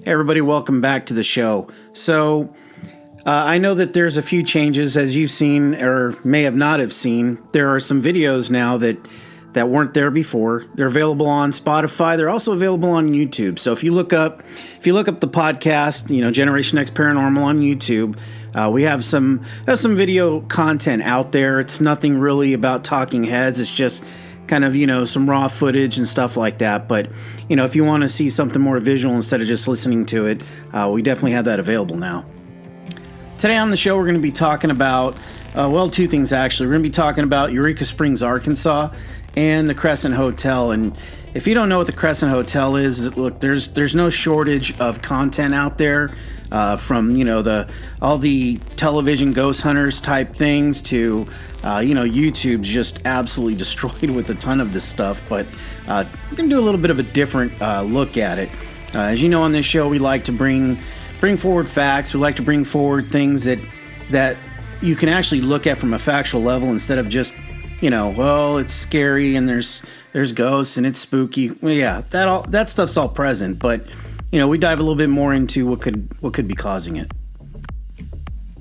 Hey everybody, welcome back to the show. So, I know that there's a few changes, as you've seen or may have not have seen. There are some videos now that weren't there before. They're available on Spotify. They're also available on YouTube. So if you look up the podcast, Generation X Paranormal on YouTube, we have some video content out there. It's nothing really about talking heads. It's just kind of, some raw footage and stuff like that. But, if you want to see something more visual instead of just listening to it, we definitely have that available now. Today on the show, we're going to be talking about, two things actually. We're going to be talking about Eureka Springs, Arkansas, and the Crescent Hotel. And if you don't know what the Crescent Hotel is, look, there's no shortage of content out there, from all the television ghost hunters type things to YouTube's just absolutely destroyed with a ton of this stuff. But we're gonna do a little bit of a different look at it. As you know, on this show, we like to bring forward facts. We like to bring forward things that you can actually look at from a factual level instead of just it's scary and there's ghosts and it's spooky. Well, yeah, that stuff's all present, but we dive a little bit more into what could be causing it.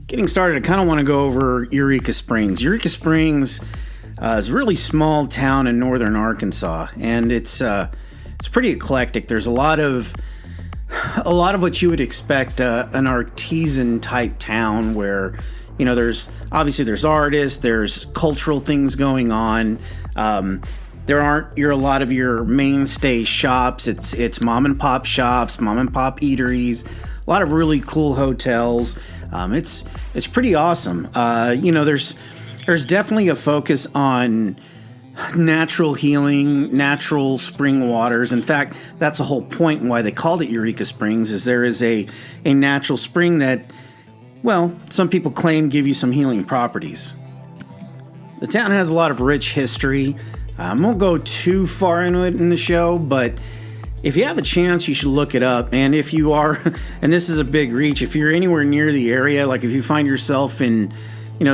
Getting started, I kind of want to go over Eureka Springs. Eureka Springs is a really small town in northern Arkansas, and it's pretty eclectic. There's a lot of what you would expect an artisan type town where there's artists, there's cultural things going on. There aren't a lot of your mainstay shops. It's mom and pop shops, mom and pop eateries, a lot of really cool hotels. It's pretty awesome. There's definitely a focus on natural healing, natural spring waters. In fact, that's the whole point and why they called it Eureka Springs, is there is a natural spring that, some people claim give you some healing properties. The town has a lot of rich history. I won't go too far into it in the show, but if you have a chance, you should look it up. And if you are, and this is a big reach, if you're anywhere near the area, like if you find yourself in,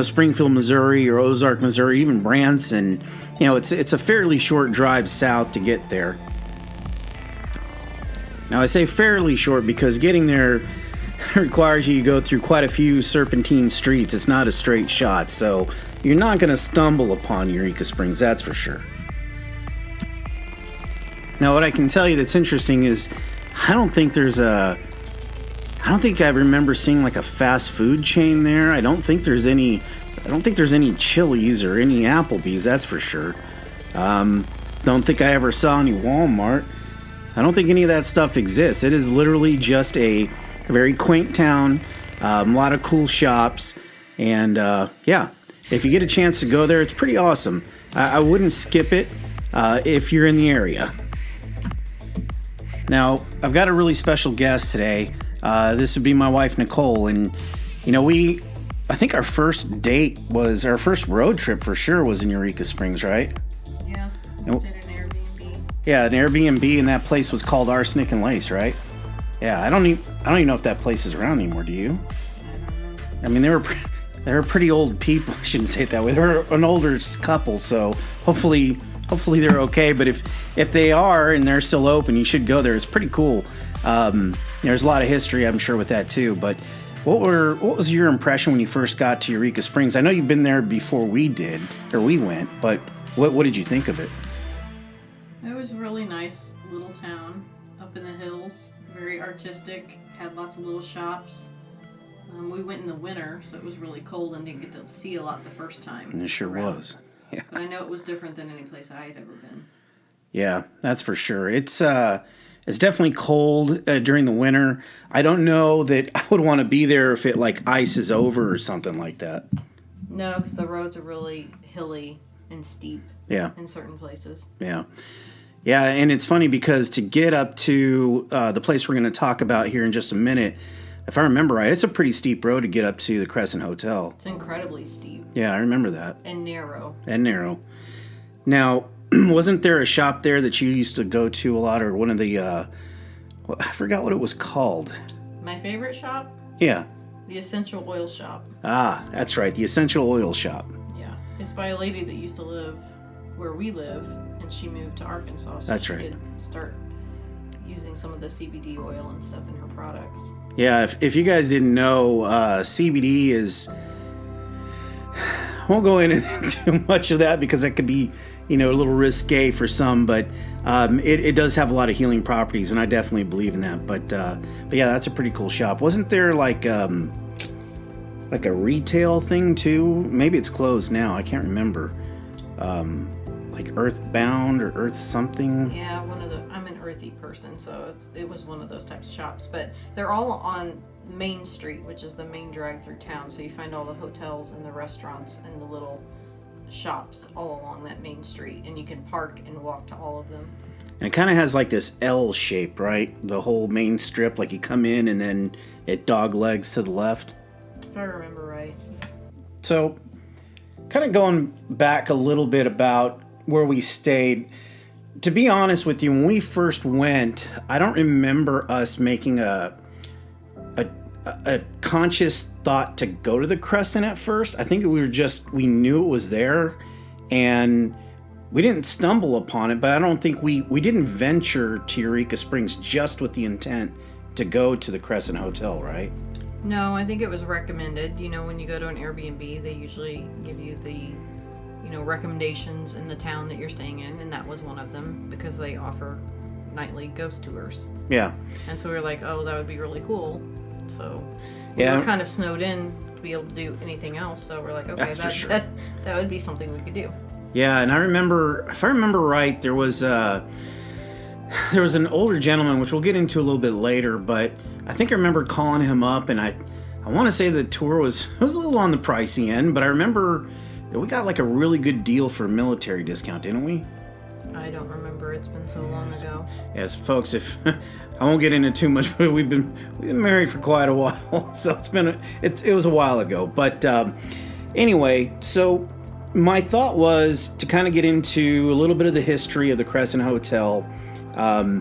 Springfield, Missouri, or Ozark, Missouri, even Branson, it's a fairly short drive south to get there. Now, I say fairly short because getting there requires you to go through quite a few serpentine streets. It's not a straight shot, so you're not going to stumble upon Eureka Springs, that's for sure. Now, what I can tell you that's interesting is I don't think I remember seeing like a fast food chain there. I don't think there's any Chili's or any Applebee's, that's for sure. Don't think I ever saw any Walmart. I don't think any of that stuff exists. It is literally just a very quaint town, a lot of cool shops, and if you get a chance to go there, it's pretty awesome. I wouldn't skip it if you're in the area. Now, I've got a really special guest today. This would be my wife, Nicole, and I think our first road trip for sure was in Eureka Springs, right? Yeah, we stayed at an Airbnb. Yeah, an Airbnb, and that place was called Arsenic and Lace, right? Yeah, I don't even know if that place is around anymore. Do you? I mean, they were pretty old people. I shouldn't say it that way. They were an older couple, so hopefully they're okay. But if they are and they're still open, you should go there. It's pretty cool. There's a lot of history, I'm sure, with that too. But what was your impression when you first got to Eureka Springs? I know you've been there before we went, but what did you think of it? It was a really nice little town up in the hills. Very artistic, had lots of little shops. We went in the winter, so it was really cold and didn't get to see a lot the first time. And it sure was. Yeah. But I know it was different than any place I had ever been. Yeah, that's for sure. It's definitely cold during the winter. I don't know that I would want to be there if it ices over or something like that. No, because the roads are really hilly and steep. Yeah. In certain places. Yeah. Yeah, and it's funny because to get up to the place we're going to talk about here in just a minute, if I remember right, it's a pretty steep road to get up to the Crescent Hotel. It's incredibly steep. Yeah, I remember that. And narrow. Now, wasn't there a shop there that you used to go to a lot, or one of the, I forgot what it was called. My favorite shop? Yeah. The Essential Oil Shop. Ah, that's right, the Essential Oil Shop. Yeah, it's by a lady that used to live where we live, and she moved to Arkansas, so that's she right. could start using some of the CBD oil and stuff in her products. Yeah, if you guys didn't know, CBD is... I won't go into too much of that because that could be, a little risque for some, but it does have a lot of healing properties, and I definitely believe in that. But yeah, that's a pretty cool shop. Wasn't there like a retail thing too? Maybe it's closed now. I can't remember. Like Earthbound or Earth something. Yeah, I'm an earthy person, so it was one of those types of shops. But they're all on Main Street, which is the main drag through town. So you find all the hotels and the restaurants and the little shops all along that main street, and you can park and walk to all of them. And it kind of has like this L shape, right? The whole main strip, like you come in and then it dog legs to the left. If I remember right. So, kind of going back a little bit about where we stayed. To be honest with you, when we first went, I don't remember us making a conscious thought to go to the Crescent at first. I think we knew it was there, and we didn't stumble upon it, but I don't think we didn't venture to Eureka Springs just with the intent to go to the Crescent Hotel, right? No, I think it was recommended. When you go to an Airbnb, they usually give you the recommendations in the town that you're staying in, and that was one of them because they offer nightly ghost tours. Yeah. And so we were like, oh, that would be really cool. So we were kind of snowed in to be able to do anything else. So we're like, okay, that would be something we could do. Yeah, and I remember, if I remember right, there was an older gentleman, which we'll get into a little bit later, but I think I remember calling him up, and I want to say the tour was a little on the pricey end, but I remember we got like a really good deal for a military discount, didn't we? I don't remember. It's been so long ago. Yes, folks, if I won't get into too much, but we've been married for quite a while, so it was a while ago. But anyway, so my thought was to kind of get into a little bit of the history of the Crescent Hotel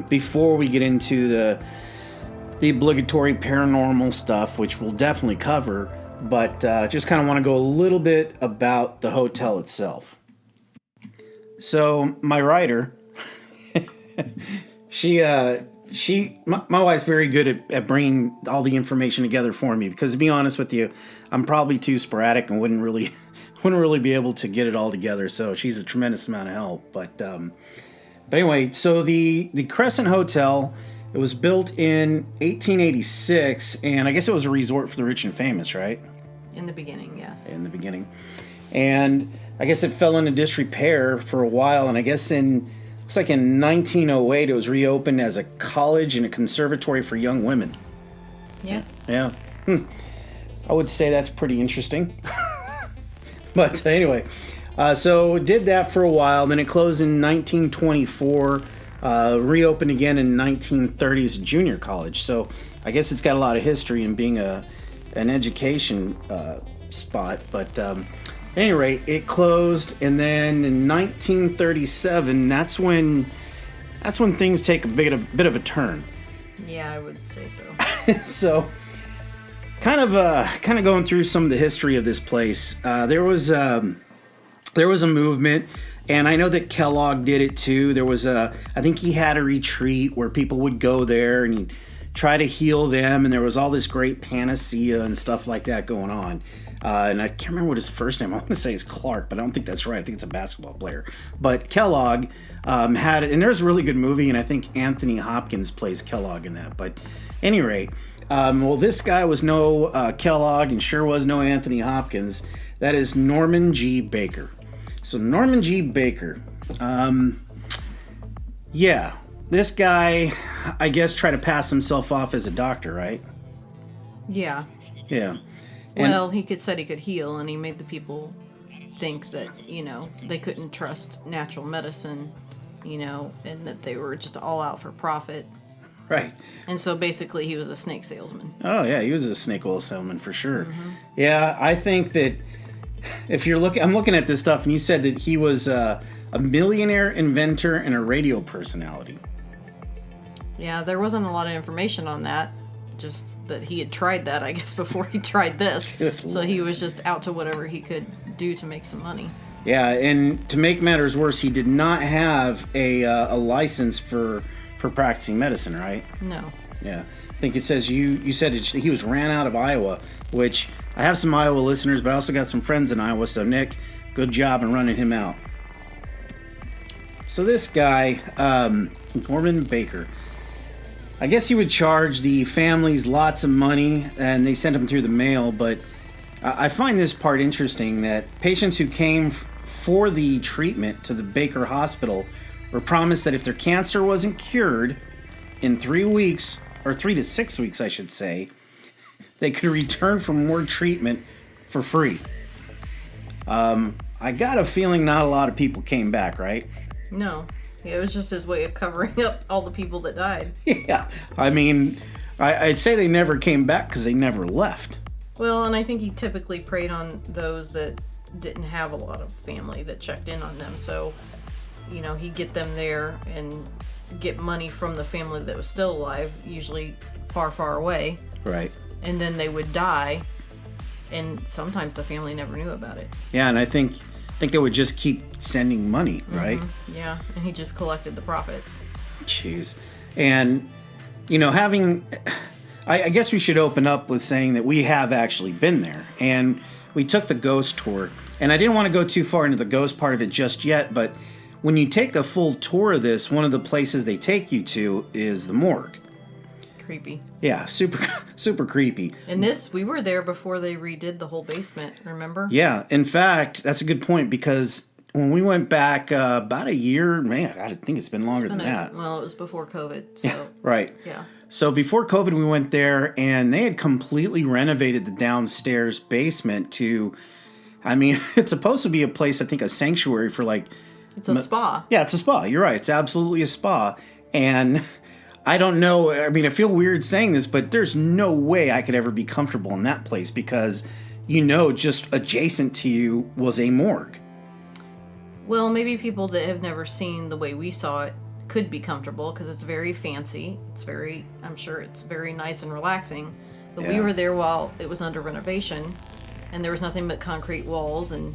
before we get into the obligatory paranormal stuff, which we'll definitely cover. But just kind of want to go a little bit about the hotel itself. So my writer, my wife's very good at bringing all the information together for me, because to be honest with you, I'm probably too sporadic and wouldn't really be able to get it all together. So she's a tremendous amount of help. But anyway, so the Crescent Hotel, it was built in 1886, and I guess it was a resort for the rich and famous, right? In the beginning, yes. In the beginning. And I guess it fell into disrepair for a while, and I guess looks like in 1908 it was reopened as a college and a conservatory for young women. Yeah. Yeah. I would say that's pretty interesting. But anyway, so it did that for a while, then it closed in 1924, reopened again in 1930s junior college. So I guess it's got a lot of history in being an education spot, but at any rate, it closed, and then in 1937, that's when things take a bit of a turn. Yeah, I would say so. So, kind of going through some of the history of this place. There was a movement, and I know that Kellogg did it too. There was I think he had a retreat where people would go there and he'd try to heal them, and there was all this great panacea and stuff like that going on. And I can't remember what his first name. I want to say it's Clark, but I don't think that's right. I think it's a basketball player. But Kellogg had it, and there's a really good movie, and I think Anthony Hopkins plays Kellogg in that. But at any rate, well, this guy was no Kellogg and sure was no Anthony Hopkins. That is Norman G. Baker. So Norman G. Baker, yeah, this guy, I guess, tried to pass himself off as a doctor, right? Yeah. Yeah. Well, he said he could heal, and he made the people think that, they couldn't trust natural medicine, and that they were just all out for profit. Right. And so basically he was a snake salesman. Oh, yeah, he was a snake oil salesman for sure. Mm-hmm. Yeah, I think that if you're I'm looking at this stuff, and you said that he was a millionaire inventor and a radio personality. Yeah, there wasn't a lot of information on that. Just that he had tried that, I guess, before he tried this. So he was just out to whatever he could do to make some money. Yeah, and to make matters worse, he did not have a license for for practicing medicine, right? No. Yeah. I think it says you said he was ran out of Iowa, which I have some Iowa listeners, but I also got some friends in Iowa. So, Nick, good job in running him out. So this guy, Norman Baker, I guess he would charge the families lots of money, and they sent him through the mail, but I find this part interesting, that patients who came for the treatment to the Baker Hospital were promised that if their cancer wasn't cured in 3 weeks, or 3 to 6 weeks, I should say, they could return for more treatment for free. I got a feeling not a lot of people came back, right? No. It was just his way of covering up all the people that died. Yeah. I mean, I'd say they never came back because they never left. Well, and I think he typically preyed on those that didn't have a lot of family that checked in on them. So, he'd get them there and get money from the family that was still alive, usually far, far away. Right. And then they would die, and sometimes the family never knew about it. Yeah, and I think they would just keep sending money, right? Mm-hmm. Yeah, and he just collected the profits. Jeez. And, I guess we should open up with saying that we have actually been there. And we took the ghost tour. And I didn't want to go too far into the ghost part of it just yet, but when you take a full tour of this, one of the places they take you to is the morgue. Creepy. Yeah, super creepy. And we were there before they redid the whole basement, remember? Yeah, in fact, that's a good point, because when we went back about a year, man, I think it's been longer than that. Well, it was before COVID, so. Yeah, right. Yeah. So before COVID, we went there, and they had completely renovated the downstairs basement to, it's supposed to be a place, I think, a sanctuary for It's a spa. Yeah, it's a spa. You're right. It's absolutely a spa. And I don't know. I feel weird saying this, but there's no way I could ever be comfortable in that place because, just adjacent to you was a morgue. Well, maybe people that have never seen the way we saw it could be comfortable because it's very fancy. I'm sure it's very nice and relaxing. But we were there while it was under renovation, and there was nothing but concrete walls and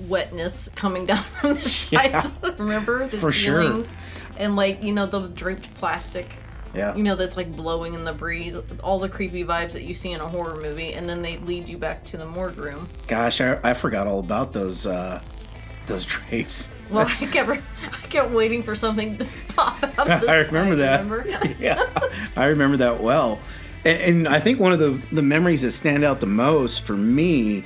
wetness coming down from the sides. Yeah. Remember the ceilings? Sure. And the draped plastic. Yeah. That's blowing in the breeze. All the creepy vibes that you see in a horror movie, and then they lead you back to the morgue room. Gosh, I forgot all about those drapes. Well, I kept waiting for something to pop out of this. I remember that. Remember? Yeah, I remember that well. And I think one of the memories that stand out the most for me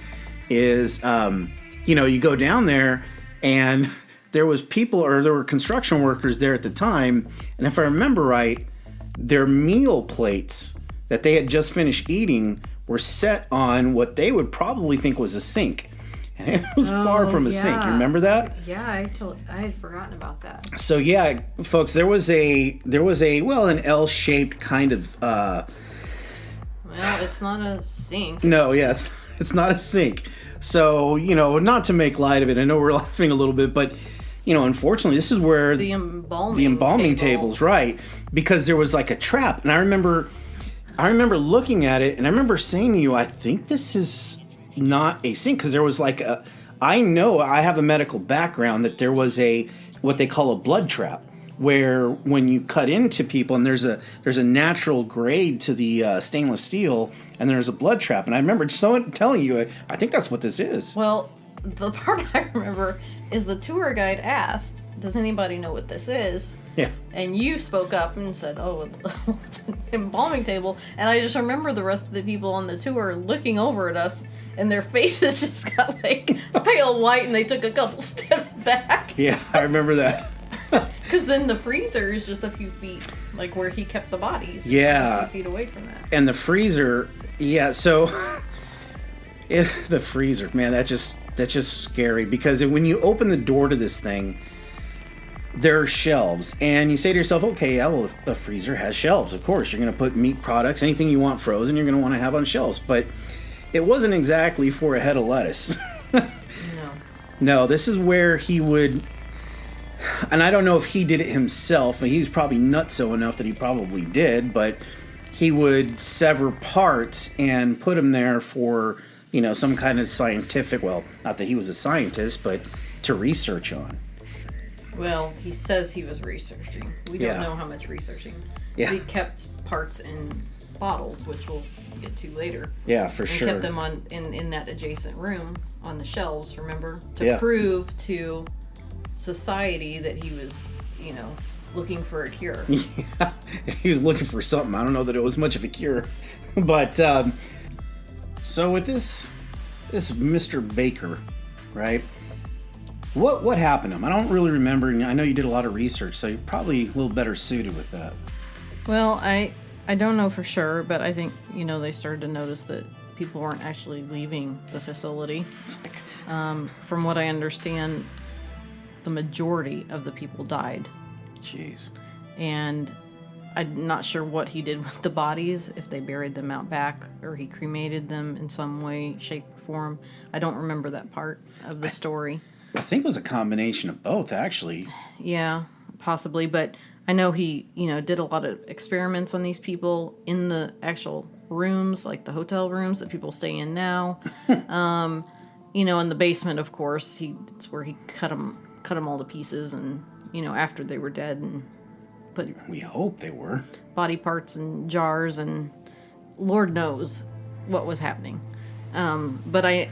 is, you go down there and there were construction workers there at the time. And if I remember right, their meal plates that they had just finished eating were set on what they would probably think was a sink. And it was far from a sink. You remember that? Yeah, I had forgotten about that. So yeah, folks, there was an L-shaped kind of. Well, it's not a sink. No, yes, it's not a sink. So not to make light of it, I know we're laughing a little bit, but unfortunately, this is where the embalming tables, right? Because there was a trap, and I remember looking at it, and I remember saying to you, I think this is not a sink, because there was I know I have a medical background, that there was what they call a blood trap, where when you cut into people, and there's a natural grade to the stainless steel, and there's a blood trap, and I remember someone telling you, I think that's what this is. Well, the part I remember is the tour guide asked, does anybody know what this is? Yeah. And you spoke up and said, it's an embalming table. And I just remember the rest of the people on the tour looking over at us, and their faces just got pale white, and they took a couple steps back. Yeah, I remember that. Because then the freezer is just a few feet, where he kept the bodies. Yeah. A few feet away from that. And the freezer, yeah, so the freezer, man, that's just scary, because when you open the door to this thing, there are shelves, and you say to yourself, okay, yeah, well, a freezer has shelves. Of course, you're going to put meat products, anything you want frozen, you're going to want to have on shelves. But it wasn't exactly for a head of lettuce. No, this is where he would, and I don't know if he did it himself, and he was probably nutso enough that he probably did, but he would sever parts and put them there for, some kind of scientific, well, not that he was a scientist, but to research on. Well, he says he was researching. We don't know how much researching. Yeah. He kept parts in bottles, which we'll get to later. Yeah, for sure. Kept them in that adjacent room on the shelves, remember? To prove to society that he was, looking for a cure. Yeah, he was looking for something. I don't know that it was much of a cure. But, so with this Mr. Baker, right? What happened to him? I don't really remember. I know you did a lot of research, so you're probably a little better suited with that. Well, I don't know for sure, but I think, they started to notice that people weren't actually leaving the facility. From what I understand, the majority of the people died. Jeez. And I'm not sure what he did with the bodies, if they buried them out back or he cremated them in some way, shape, or form. I don't remember that part of the story. I think it was a combination of both, actually. Yeah, possibly. But I know he, did a lot of experiments on these people in the actual rooms, like the hotel rooms that people stay in now. In the basement, of course, it's where he cut them all to pieces, and after they were dead, and put. We hope they were body parts in jars, and Lord knows what was happening. But I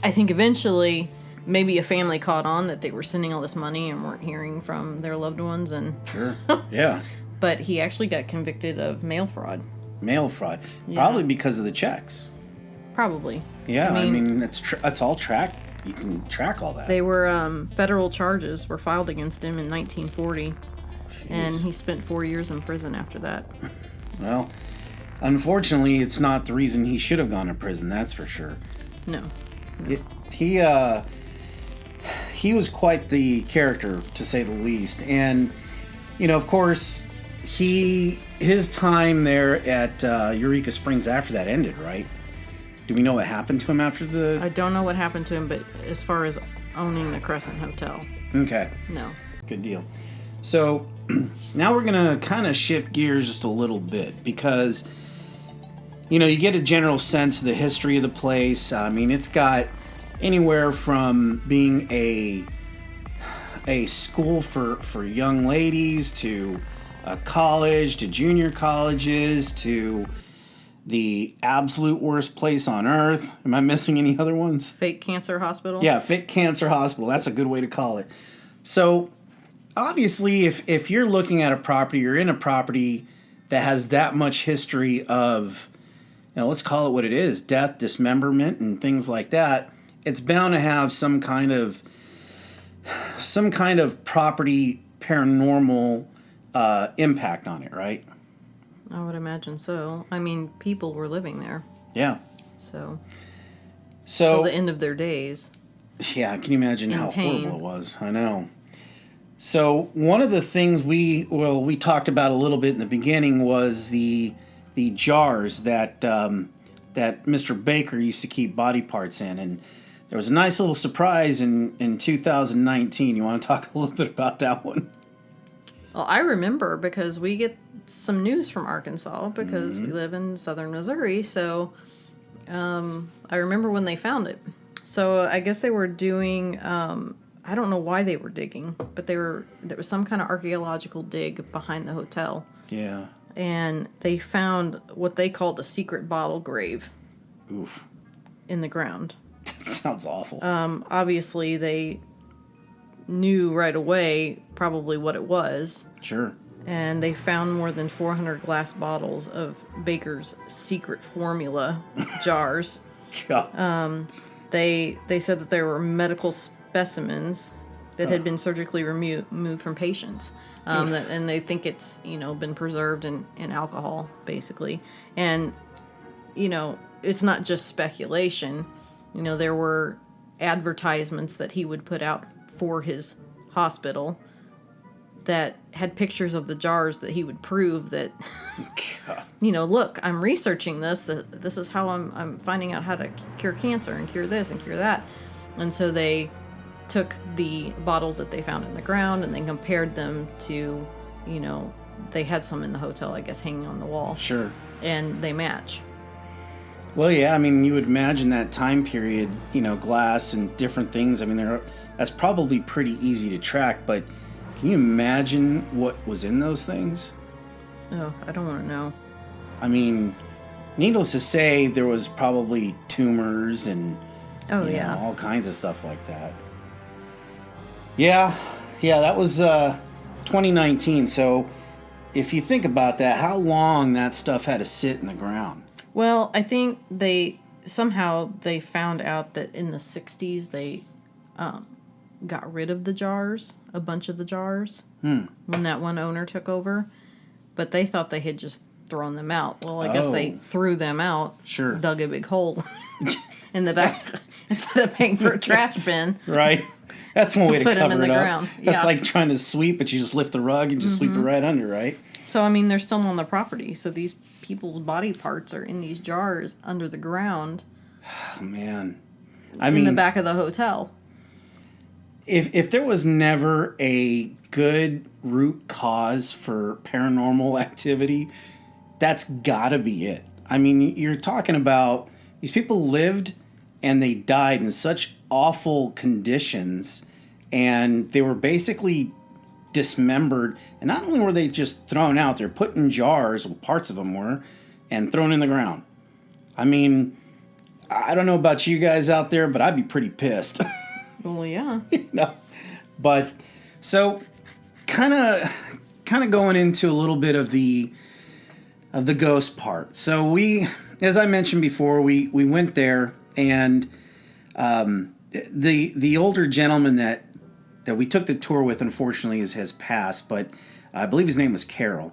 think eventually, maybe a family caught on that they were sending all this money and weren't hearing from their loved ones, and sure, yeah. But he actually got convicted of mail fraud. Mail fraud, probably because of the checks. Probably. Yeah, I mean that's all tracked. You can track all that. They were federal charges were filed against him in 1940, and he spent 4 years in prison after that. Well, unfortunately, it's not the reason he should have gone to prison. That's for sure. No. He was quite the character, to say the least. And, of course, his time there at Eureka Springs after that ended, right? Do we know what happened to him after the... I don't know what happened to him, but as far as owning the Crescent Hotel. Okay. No. Good deal. So, now we're going to kind of shift gears just a little bit, because, you get a general sense of the history of the place. I mean, it's got anywhere from being a school for young ladies to a college to junior colleges to the absolute worst place on earth. Am I missing any other ones? Fake cancer hospital? Yeah, fake cancer hospital. That's a good way to call it. So, obviously, if you're looking at a property, you're in a property that has that much history of, let's call it what it is, death, dismemberment, and things like that, it's bound to have some kind of property paranormal impact on it, right? I would imagine so. I mean, people were living there. Yeah. So till the end of their days. Yeah, can you imagine how pain. horrible it was? I know. So one of the things we talked about a little bit in the beginning was the jars that Mr. Baker used to keep body parts in, and there was a nice little surprise in 2019. You want to talk a little bit about that one? Well, I remember because we get some news from Arkansas because we live in southern Missouri. So I remember when they found it. So I guess they were doing, I don't know why they were digging, but there was some kind of archaeological dig behind the hotel. Yeah. And they found what they called a secret bottle grave. Oof. In the ground. That sounds awful. Obviously, they knew right away probably what it was. Sure. And they found more than 400 glass bottles of Baker's secret formula jars. God. They said that there were medical specimens that had been surgically removed from patients. And they think it's, been preserved in alcohol, basically. And, it's not just speculation. There were advertisements that he would put out for his hospital that had pictures of the jars that he would prove that, look, I'm researching this. This is how I'm finding out how to cure cancer and cure this and cure that. And so they took the bottles that they found in the ground and then compared them to, they had some in the hotel, I guess, hanging on the wall. Sure. And they match. Well, yeah, I mean, you would imagine that time period, glass and different things. I mean, that's probably pretty easy to track, but Can you imagine what was in those things? Oh, I don't want to know. I mean, needless to say, there was probably tumors and all kinds of stuff like that. Yeah, that was 2019. So if you think about that, how long that stuff had to sit in the ground? Well, I think they found out that in the 60s they got rid of the jars, a bunch of the jars, when that one owner took over. But they thought they had just thrown them out. Well, I guess they threw them out, dug a big hole in the back instead of paying for a trash bin. Right. That's one way to put cover them in it the up. ground. That's like trying to sweep, but you just lift the rug and just sweep it right under, right? So, I mean, they're still on the property. So these people's body parts are in these jars under the ground. Oh, man. In the back of the hotel. If there was never a good root cause for paranormal activity, that's gotta be it. I mean, you're talking about these people lived and they died in such awful conditions, and they were basically dismembered. And not only were they just thrown out, they're put in jars, well, parts of them were, and thrown in the ground. I mean, I don't know about you guys out there, but I'd be pretty pissed. Well, yeah. No. But so kind of going into a little bit of the ghost part. So we, as I mentioned before, we went there, and the older gentleman that we took the tour with, unfortunately, has passed, but I believe his name was Carol,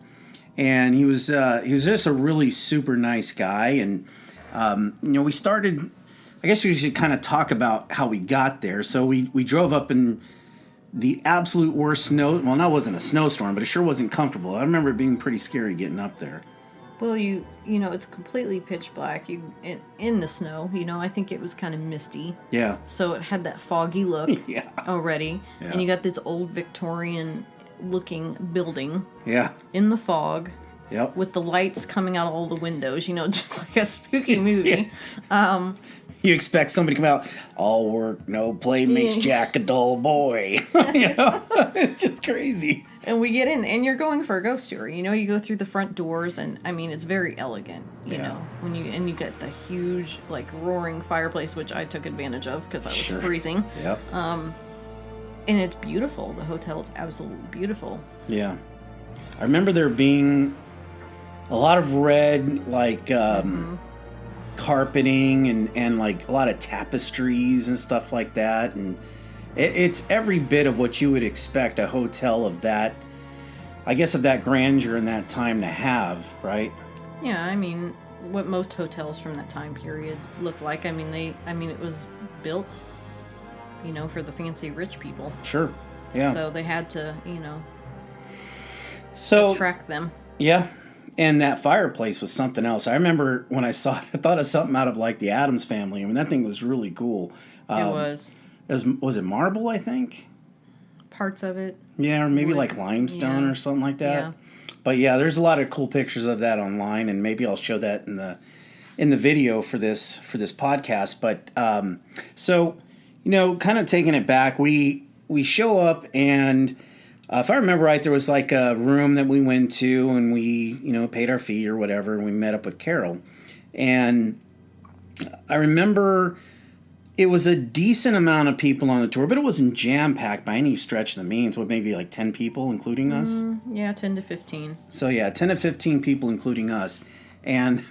and he was just a really super nice guy. And we started, I guess we should kind of talk about how we got there. So we drove up in the absolute worst snow. Well, that wasn't a snowstorm, but it sure wasn't comfortable. I remember it being pretty scary getting up there. Well, it's completely pitch black. In the snow, I think it was kind of misty. Yeah. So it had that foggy look already. Yeah. And you got this old Victorian looking building. Yeah. In the fog. Yep. With the lights coming out all the windows, just like a spooky movie. You expect somebody to come out, all work, no play makes Jack a dull boy. It's just crazy. And we get in, and you're going for a ghost tour. You go through the front doors, and I mean, it's very elegant. You know, when you get the huge, like, roaring fireplace, which I took advantage of because I was freezing. Yep. And it's beautiful. The hotel is absolutely beautiful. Yeah, I remember there being a lot of red, like carpeting and like a lot of tapestries and stuff like that, and it's every bit of what you would expect a hotel of that, I guess, of that grandeur in that time to have, right? Yeah, I mean, what most hotels from that time period looked like. I mean, it was built, for the fancy rich people. Sure. Yeah. So they had to, so attract them. Yeah. And that fireplace was something else. I remember when I saw it, I thought of something out of like the Addams Family. I mean, that thing was really cool. It was. Was it marble, I think? Parts of it. Yeah, or maybe like limestone or something like that. Yeah. But yeah, there's a lot of cool pictures of that online, and maybe I'll show that in the video for this podcast. But so, kind of taking it back, we show up, and if I remember right, there was like a room that we went to, and we paid our fee or whatever, and we met up with Carol. And I remember it was a decent amount of people on the tour, but it wasn't jam-packed by any stretch of the means. What, maybe like 10 people, including us? Yeah, 10 to 15. So yeah, 10 to 15 people, including us. And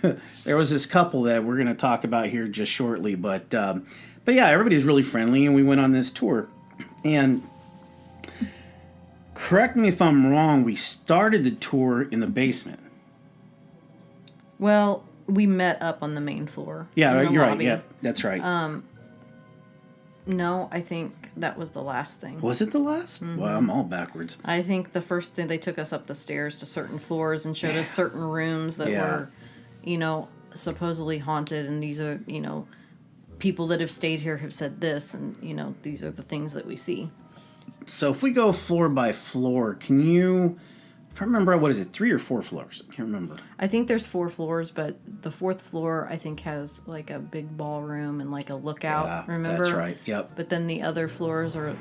there was this couple that we're going to talk about here just shortly. But yeah, everybody's really friendly, and we went on this tour. And correct me if I'm wrong, we started the tour in the basement. Well, we met up on the main floor. Yeah, you're right. Yeah, that's right. No, I think that was the last thing. Was it the last? Mm-hmm. Well, I'm all backwards. I think the first thing, they took us up the stairs to certain floors and showed us certain rooms that were, supposedly haunted. And these are, people that have stayed here have said this. And, these are the things that we see. So if we go floor by floor, can you... If I remember, what is it, 3 or 4 floors? I can't remember. I think there's 4 floors, but the 4th floor, I think, has like a big ballroom and like a lookout. Yeah, remember? That's right. Yep. But then the other floors are,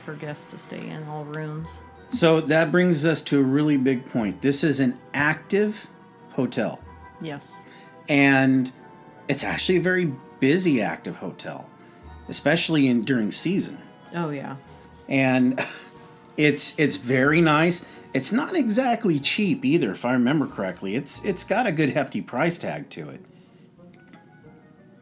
for guests to stay in, all rooms. So that brings us to a really big point. This is an active hotel. Yes. And it's actually a very busy active hotel, especially during season. Oh, yeah. And it's very nice. It's not exactly cheap either, if I remember correctly. It's got a good hefty price tag to it.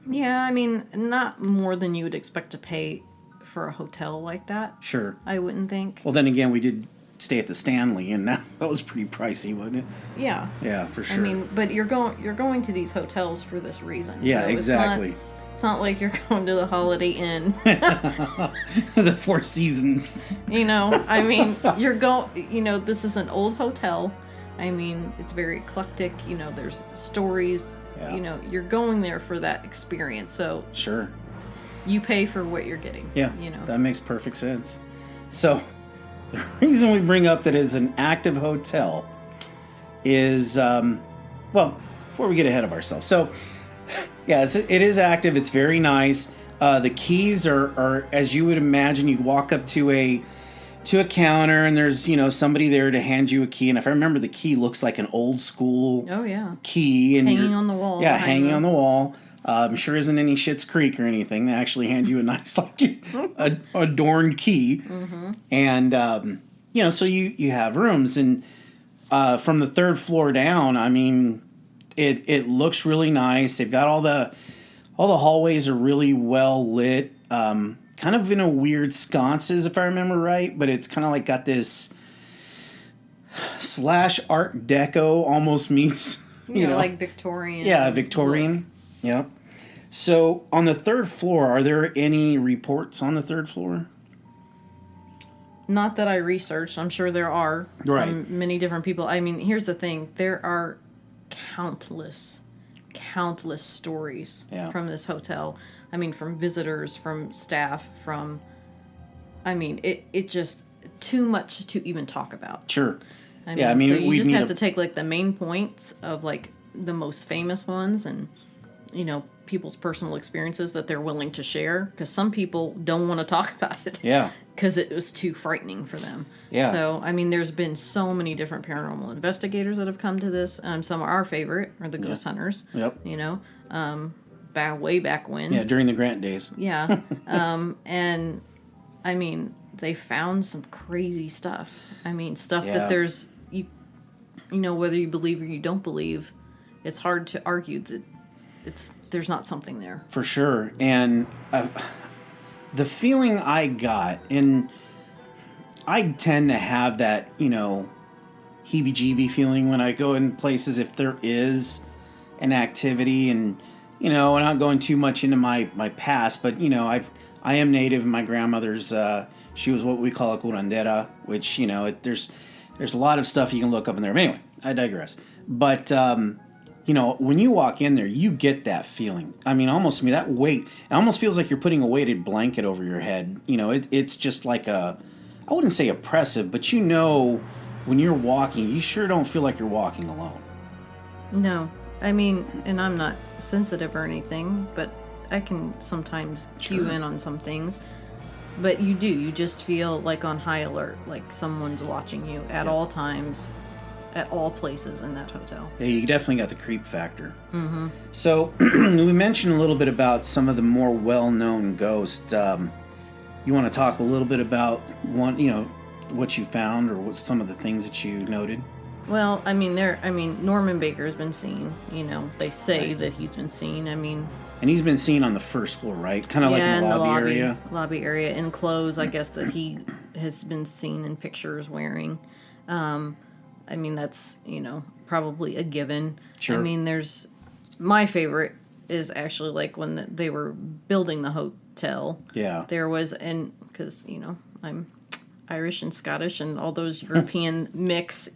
Yeah, I mean, not more than you would expect to pay for a hotel like that. Sure. I wouldn't think. Well, then again, we did stay at the Stanley, and that was pretty pricey, wasn't it? Yeah. Yeah, for sure. I mean, but you're going to these hotels for this reason. Yeah, so exactly. It's not like you're going to the Holiday Inn. The Four Seasons. I mean, this is an old hotel. I mean, it's very eclectic. There's stories. Yeah. You're going there for that experience. So Sure. you pay for what you're getting. Yeah, that makes perfect sense. So the reason we bring up that it's an active hotel is, before we get ahead of ourselves. So, yeah, it is active. It's very nice. The keys are, as you would imagine, you'd walk up to a counter and there's, somebody there to hand you a key. And if I remember, the key looks like an old school key. And hanging on the wall. Yeah, hanging on the wall. Sure isn't any Schitt's Creek or anything. They actually hand you a nice, adorned key. Mm-hmm. And, so you have rooms. And from the third floor down, I mean, it looks really nice. They've got all the hallways are really well lit. Kind of in a weird sconces, if I remember right. But it's kind of like got this / Art Deco almost meets, like Victorian. Yeah, Victorian. Look. Yep. So on the third floor, are there any reports on the third floor? Not that I researched. I'm sure there are. Right. From many different people. I mean, here's the thing. There are countless stories from this hotel. I mean, from visitors, from staff, it just too much to even talk about. Sure. So you just have to take the main points of the most famous ones and people's personal experiences that they're willing to share, because some people don't want to talk about it. Yeah. Because it was too frightening for them. Yeah. So, I mean, there's been so many different paranormal investigators that have come to this. Some are our favorite, are the ghost hunters. Yep. Way back when. Yeah, during the Grant days. Yeah. And, I mean, they found some crazy stuff. I mean, stuff that there's, whether you believe or you don't believe, it's hard to argue that there's not something there. For sure. And the feeling I got, and I tend to have that, heebie-jeebie feeling when I go in places if there is an activity, and, I'm not going too much into my past, but, I am native, and my grandmother's, she was what we call a curandera, which, there's a lot of stuff you can look up in there. But anyway, I digress. But, when you walk in there, you get that feeling. I mean, almost to me, that weight, it almost feels like you're putting a weighted blanket over your head. It's just like I wouldn't say oppressive, but when you're walking, you sure don't feel like you're walking alone. No. I mean, and I'm not sensitive or anything, but I can sometimes cue in on some things. But you do. You just feel like on high alert, like someone's watching you at all times, at all places in that hotel. Yeah, you definitely got the creep factor. Mm-hmm. So we mentioned a little bit about some of the more well-known ghosts. You want to talk a little bit about what you found, or what some of the things that you noted? Well, I mean, Norman Baker's been seen. They say that he's been seen. I mean, and he's been seen on the first floor, right? Kind of like in the lobby area. Lobby area, in clothes, I guess, that he has been seen in pictures wearing. I mean, that's, probably a given. Sure. I mean, my favorite is actually when they were building the hotel. Yeah. There was, because, I'm Irish and Scottish and all those European mix,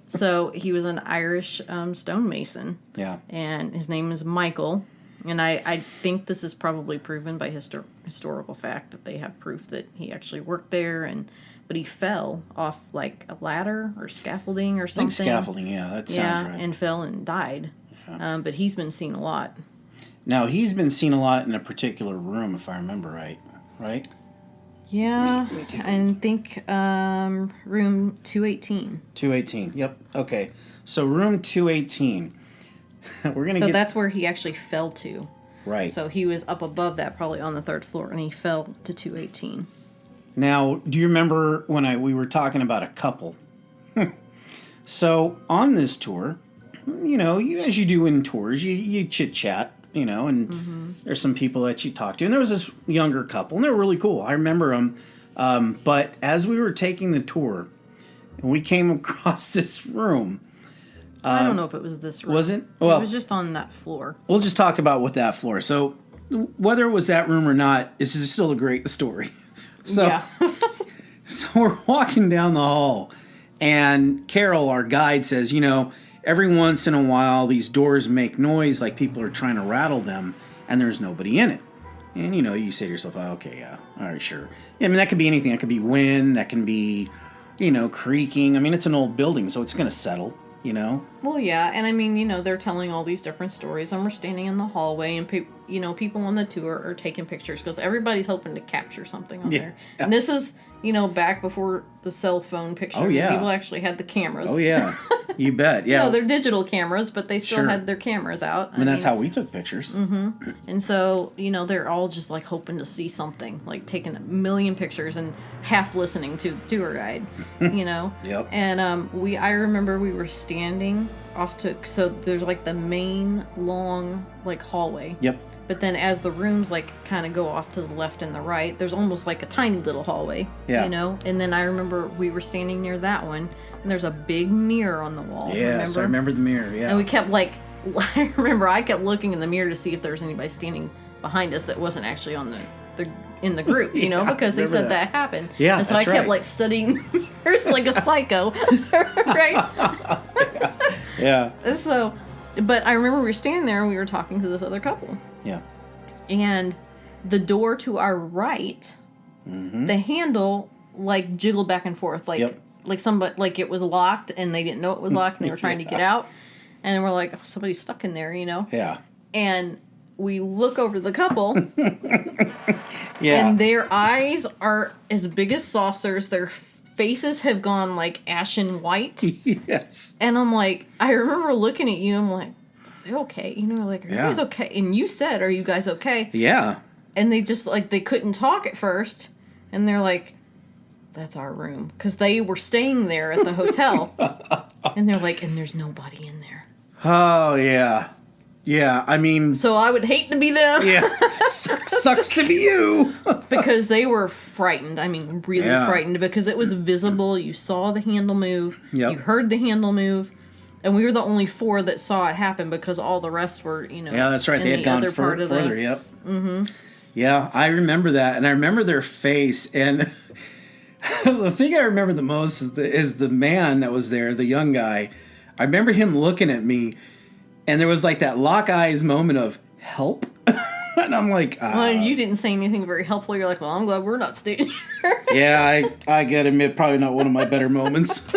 So he was an Irish stonemason. Yeah. And his name is Michael. And I think this is probably proven by historical fact, that they have proof that he actually worked there, but he fell off a ladder or scaffolding or something. I think scaffolding, yeah, that sounds right. And fell and died. Yeah. But he's been seen a lot. Now, he's been seen a lot in a particular room, if I remember right? Yeah, Let me take a I think room 218. 218. Yep. Okay. So room 218. We're gonna. So that's where he actually fell to. Right. So he was up above that, probably on the 3rd floor, and he fell to 218. Now, do you remember when we were talking about a couple? So on this tour, as you do in tours, you chit chat, and there's some people that you talk to, and there was this younger couple, and they were really cool. I remember them. But as we were taking the tour, and we came across this room. I don't know if it was this room. Was it? Well, it was just on that floor. We'll just talk about what that floor. So whether it was that room or not, this is still a great story. So, yeah. So we're walking down the hall, and Carol, our guide, says, every once in a while these doors make noise like people are trying to rattle them, and there's nobody in it. And, you say to yourself, oh, okay, yeah, all right, sure. Yeah, I mean, that could be anything. That could be wind. That can be, creaking. I mean, it's an old building, so it's going to settle. Well, yeah, and I mean, they're telling all these different stories, and we're standing in the hallway, and people on the tour are taking pictures because everybody's hoping to capture something on there. And this is, back before the cell phone picture. Oh, yeah. People actually had the cameras. Oh, yeah. You bet, yeah. They're digital cameras, but they still had their cameras out. I mean, that's how we took pictures. Mm-hmm. And so, they're all just, like, hoping to see something, like, taking a million pictures and half listening to the tour guide, Yep. And I remember we were standing off so there's, like, the main long, like, hallway. Yep. But then as the rooms, like, kind of go off to the left and the right, there's almost like a tiny little hallway, And then I remember we were standing near that one, and there's a big mirror on the wall. Yes, I remember the mirror, yeah. And we kept, like, I remember I kept looking in the mirror to see if there was anybody standing behind us that wasn't actually on in the group, because they said that happened. Yeah, and so I kept, like, studying mirrors like a psycho, right? Yeah. And so, but I remember we were standing there and we were talking to this other couple. Yeah. And the door to our right, the handle, like, jiggled back and forth, like somebody, like it was locked and they didn't know it was locked and they were trying to get out. And we're like, oh, somebody's stuck in there, Yeah. And we look over the couple. Yeah. And their eyes are as big as saucers. Their faces have gone, like, ashen white. Yes. And I'm like, I remember looking at you, I'm like, are they okay? Like, are you guys okay? And you said, are you guys okay? Yeah. And they just, like, they couldn't talk at first. And they're like, that's our room. Because they were staying there at the hotel. And they're like, and there's nobody in there. Oh, yeah. Yeah, I mean... So I would hate to be them. Yeah. Sucks to be you. Because they were frightened. I mean, really frightened. Because it was visible. You saw the handle move. Yep. You heard the handle move. And we were the only 4 that saw it happen because all the rest were, Yeah, that's right. They had gone further. Yep. Mm-hmm. Yeah, I remember that. And I remember their face. And the thing I remember the most is the man that was there, the young guy. I remember him looking at me. And there was, like, that lock eyes moment of help. And I'm like, Well, you didn't say anything very helpful. You're like, well, I'm glad we're not staying here. Yeah, I gotta admit, probably not one of my better moments.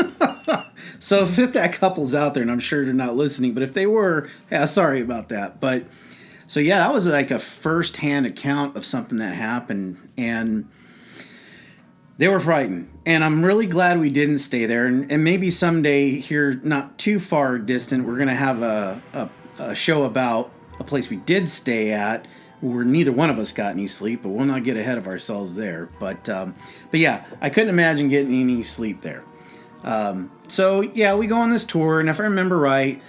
So if that couple's out there, and I'm sure they're not listening, but if they were, yeah, sorry about that. But, so yeah, that was like a first-hand account of something that happened. And they were frightened. And I'm really glad we didn't stay there. And maybe someday here, not too far distant, we're going to have a show about a place we did stay at where neither one of us got any sleep, but we'll not get ahead of ourselves there. But yeah, I couldn't imagine getting any sleep there. So yeah, we go on this tour, and if I remember right,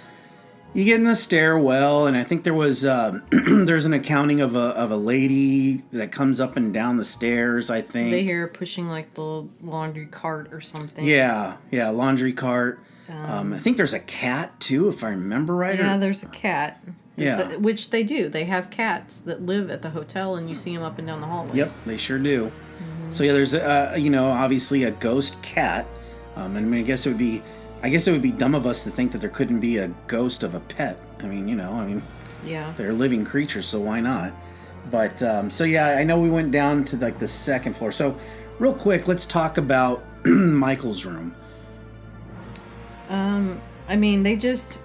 you get in the stairwell, and I think there was there's an accounting of a lady that comes up and down the stairs. I think they hear her pushing, like, the laundry cart or something. Yeah, laundry cart. I think there's a cat too, if I remember right. Yeah, there's a cat. Yeah, which they do. They have cats that live at the hotel, and you see them up and down the hallways. Yep, they sure do. Mm-hmm. So yeah, there's obviously a ghost cat. I mean, I guess it would be dumb of us to think that there couldn't be a ghost of a pet. I mean, yeah, they're living creatures, so why not? But so yeah, I know we went down to, like, the 2nd floor. So real quick, let's talk about Michael's room. I mean, they just,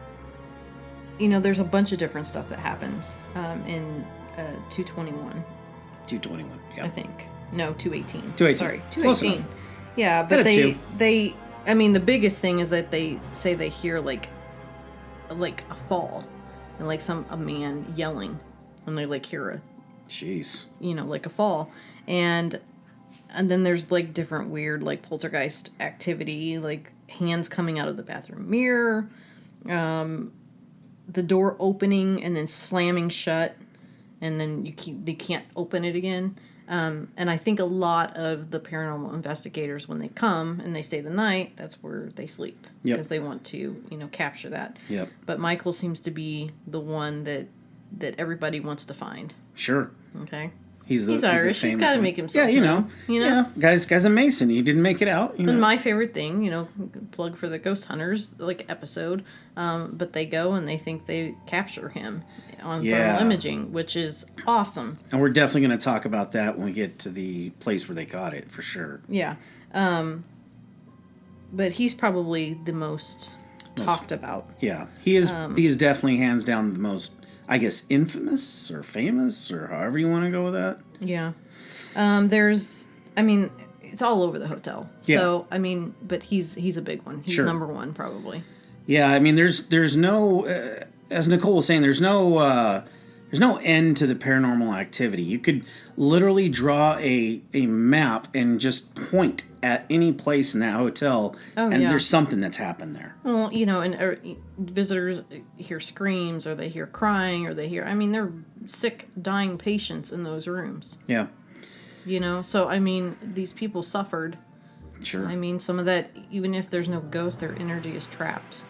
there's a bunch of different stuff that happens in 221. 221, yeah. I think. No, 218. 218. Sorry, Close 218. enough. Yeah, but Had a they I mean the biggest thing is that they say they hear like a fall and like a man yelling and they like hear a Jeez. like a fall. And then there's like different weird like poltergeist activity, like hands coming out of the bathroom mirror, the door opening and then slamming shut, and then they can't open it again. And I think a lot of the paranormal investigators, when they come and they stay the night, that's where they sleep. Yep. Because they want to, capture that. Yep. But Michael seems to be the one that everybody wants to find. Sure. Okay. He's Irish. He's got to make himself. Yeah, Yeah, guy's a Mason. He didn't make it out. And my favorite thing, plug for the Ghost Hunters episode, but they go and they think they capture him on thermal imaging, which is awesome. And we're definitely going to talk about that when we get to the place where they got it, for sure. Yeah. But he's probably the most talked about. Yeah. He is definitely hands down the most, I guess, infamous or famous or however you want to go with that. Yeah. It's all over the hotel. So, but he's a big one. He's number one probably. Yeah, there's no, as Nicole was saying, there's no end to the paranormal activity. You could literally draw a map and just point at any place in that hotel, there's something that's happened there. Well, and visitors hear screams, or they hear crying, or they hear, they're sick, dying patients in those rooms. Yeah. So, these people suffered. Sure. Some of that, even if there's no ghost, their energy is trapped,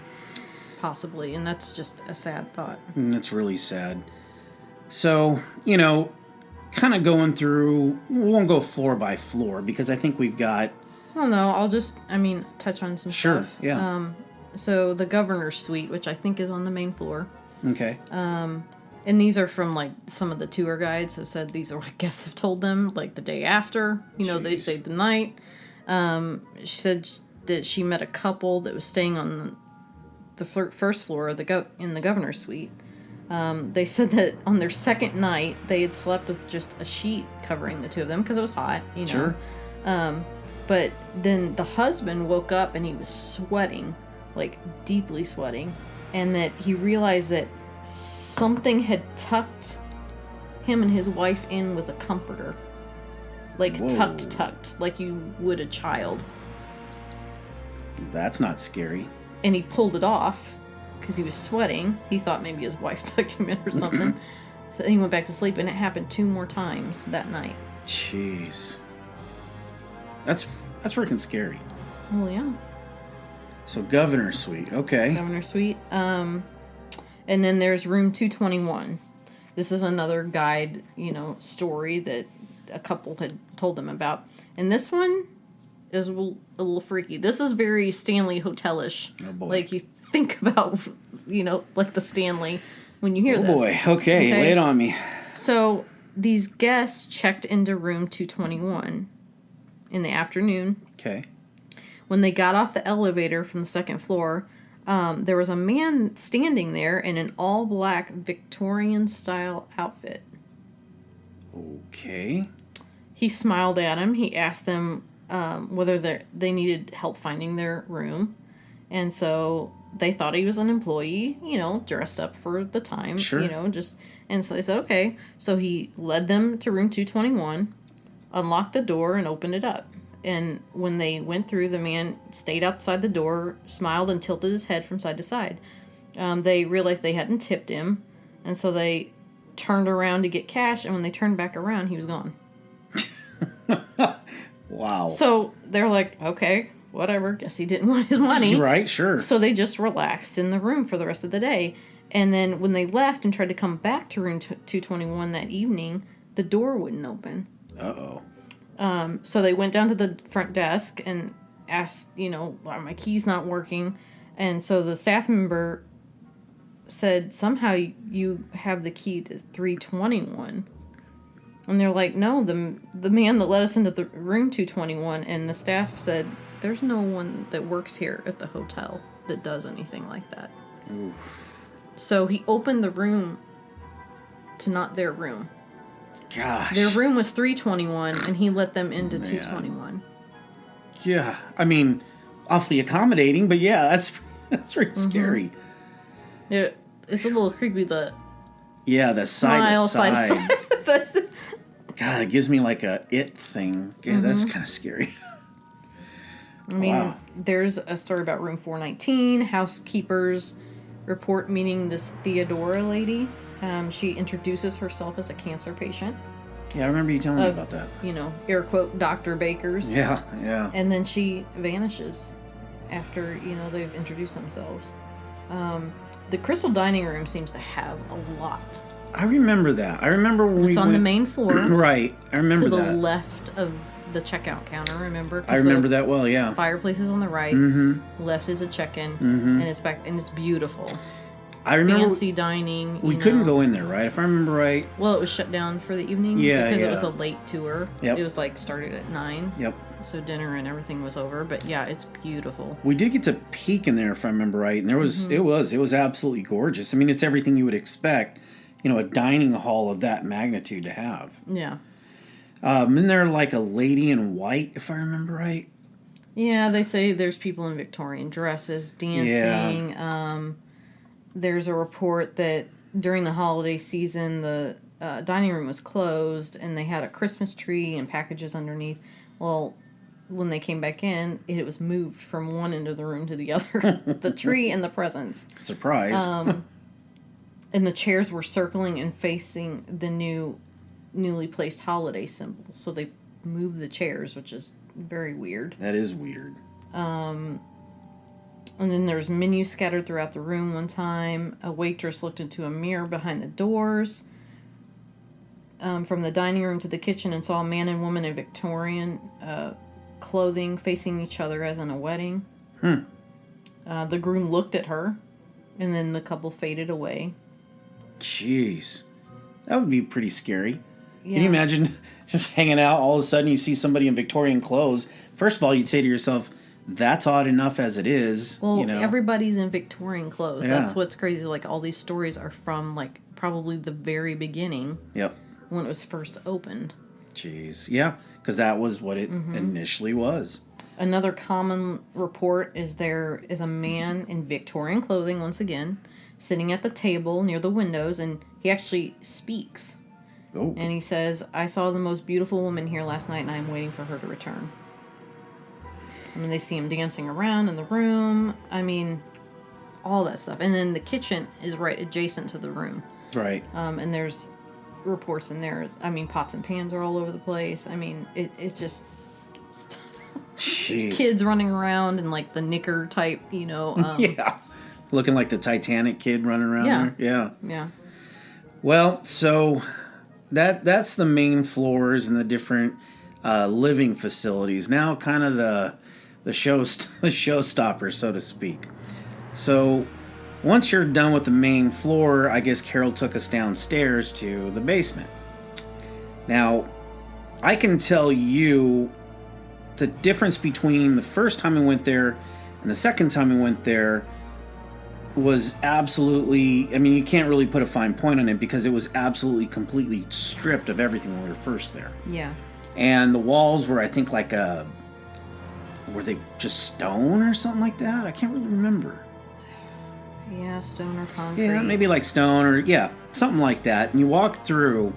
possibly, and that's just a sad thought. That's really sad. So, kind of going through, we won't go floor by floor, because I think we've got... Well, no, I'll just, touch on some stuff. Sure, yeah. So the governor's suite, which I think is on the main floor. Okay. And these are from, some of the tour guides have said these are what guests have told them, the day after. They stayed the night. She said that she met a couple that was staying on the first floor of in the governor's suite. They said that on their second night, they had slept with just a sheet covering the two of them because it was hot, Sure. But then the husband woke up and he was sweating, deeply sweating, and that he realized that something had tucked him and his wife in with a comforter. Whoa. tucked, like you would a child. That's not scary. And he pulled it off because he was sweating. He thought maybe his wife tucked him in or something. So he went back to sleep, and it happened 2 more times that night. Jeez. That's freaking scary. Well, yeah. So governor's suite, okay. Governor's suite. And then there's room 221. This is another guide, story that a couple had told them about. And this one is a little freaky. This is very Stanley Hotel-ish. Oh, boy. You think about, the Stanley when you hear this. Oh, boy. Okay, lay it on me. So these guests checked into room 221 in the afternoon. Okay. When they got off the elevator from the second floor, there was a man standing there in an all-black Victorian-style outfit. Okay. He smiled at him. He asked them whether they needed help finding their room. And so they thought he was an employee, dressed up for the time. Sure. And so they said, okay. So he led them to room 221, unlocked the door, and opened it up. And when they went through, the man stayed outside the door, smiled, and tilted his head from side to side. They realized they hadn't tipped him, and so they turned around to get cash, and when they turned back around, he was gone. Wow. So they're like, okay, whatever, guess he didn't want his money. Right, sure. So they just relaxed in the room for the rest of the day. And then when they left and tried to come back to room 221 that evening, the door wouldn't open. Uh-oh. So they went down to the front desk and asked, are my keys not working? And so the staff member said, somehow you have the key to 321. And they're like, no, the man that let us into the room 221, and the staff said, there's no one that works here at the hotel that does anything like that. Oof. So he opened the room to not their room. Gosh. Their room was 321, and he let them into 221. Yeah. I mean, awfully accommodating, but yeah, that's really scary. It's a little creepy. The side to side. side. God, it gives me like a it thing. Yeah, that's kind of scary. I mean, there's a story about room 419. Housekeepers report meeting this Theodora lady. She introduces herself as a cancer patient. Yeah, I remember you telling me about that. Air quote, Dr. Baker's. Yeah, yeah. And then she vanishes after, they've introduced themselves. The Crystal Dining Room seems to have a lot. I remember that. I remember when it's on the main floor. Right. I remember that. To the left of the checkout counter, remember? I remember that well, yeah. Fireplace is on the right. Left is a check-in. And it's back, and it's beautiful. I remember fancy dining. We couldn't go in there, right? If I remember right. Well, it was shut down for the evening. Yeah, because it was a late tour. Yep. It was started at 9. Yep. So dinner and everything was over, but yeah, it's beautiful. We did get to peek in there, if I remember right, and there was it was absolutely gorgeous. I mean, it's everything you would expect, a dining hall of that magnitude to have. Yeah. Isn't there like a lady in white, if I remember right? Yeah, they say there's people in Victorian dresses dancing. Yeah. There's a report that during the holiday season, the dining room was closed, and they had a Christmas tree and packages underneath. Well, when they came back in, it was moved from one end of the room to the other. The tree and the presents. Surprise. And the chairs were circling and facing the newly placed holiday symbol. So they moved the chairs, which is very weird. That is weird. And then there's menus scattered throughout the room one time. A waitress looked into a mirror behind the doors from the dining room to the kitchen and saw a man and woman in Victorian clothing facing each other as in a wedding. The groom looked at her, and then the couple faded away. Jeez. That would be pretty scary. Yeah. Can you imagine just hanging out, all of a sudden you see somebody in Victorian clothes? First of all, you'd say to yourself, that's odd enough as it is. Well, everybody's in Victorian clothes. Yeah. That's what's crazy. All these stories are from, probably the very beginning. Yep. When it was first opened. Jeez. Yeah, because that was what it initially was. Another common report is there is a man in Victorian clothing, once again, sitting at the table near the windows, and he actually speaks. Oh. And he says, I saw the most beautiful woman here last night, and I am waiting for her to return. I mean, they see him dancing around in the room. I mean, all that stuff. And then the kitchen is right adjacent to the room. Right. And there's reports in there. I mean, pots and pans are all over the place. I mean, it just... There's kids running around in, the knicker type, yeah. Looking like the Titanic kid running around there. Yeah. Yeah. Well, so that's the main floors and the different living facilities. Now kind of the showstopper, so to speak. So once you're done with the main floor, I guess Carol took us downstairs to the basement. Now, I can tell you the difference between the first time we went there and the second time we went there was absolutely... I mean, you can't really put a fine point on it because it was absolutely completely stripped of everything when we were first there. Yeah. And the walls were, I think, were they just stone or something like that? I can't really remember. Yeah, stone or concrete. Yeah, maybe stone or, something like that. And you walk through,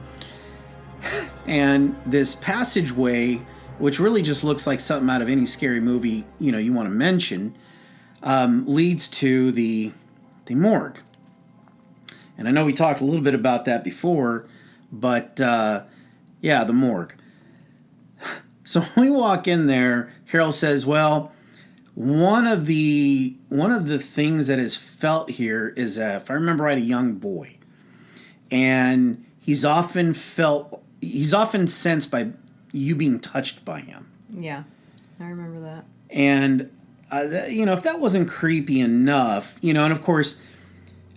and this passageway, which really just looks like something out of any scary movie, you want to mention, leads to the morgue. And I know we talked a little bit about that before, but, the morgue. So when we walk in there, Carol says, well, one of the things that is felt here is, if I remember right, a young boy. And he's often sensed by you being touched by him. Yeah, I remember that. And, if that wasn't creepy enough, and of course,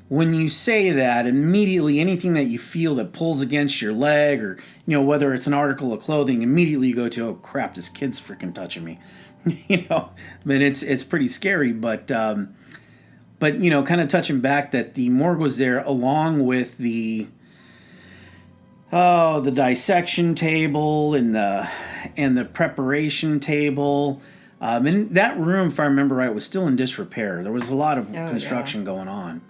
when you say that, immediately anything that you feel that pulls against your leg or, whether it's an article of clothing, immediately you go to, oh crap, this kid's freaking touching me. I mean, it's pretty scary, but kind of touching back that the morgue was there along with the Oh, the dissection table and the preparation table. And that room, if I remember right, was still in disrepair. There was a lot of construction going on.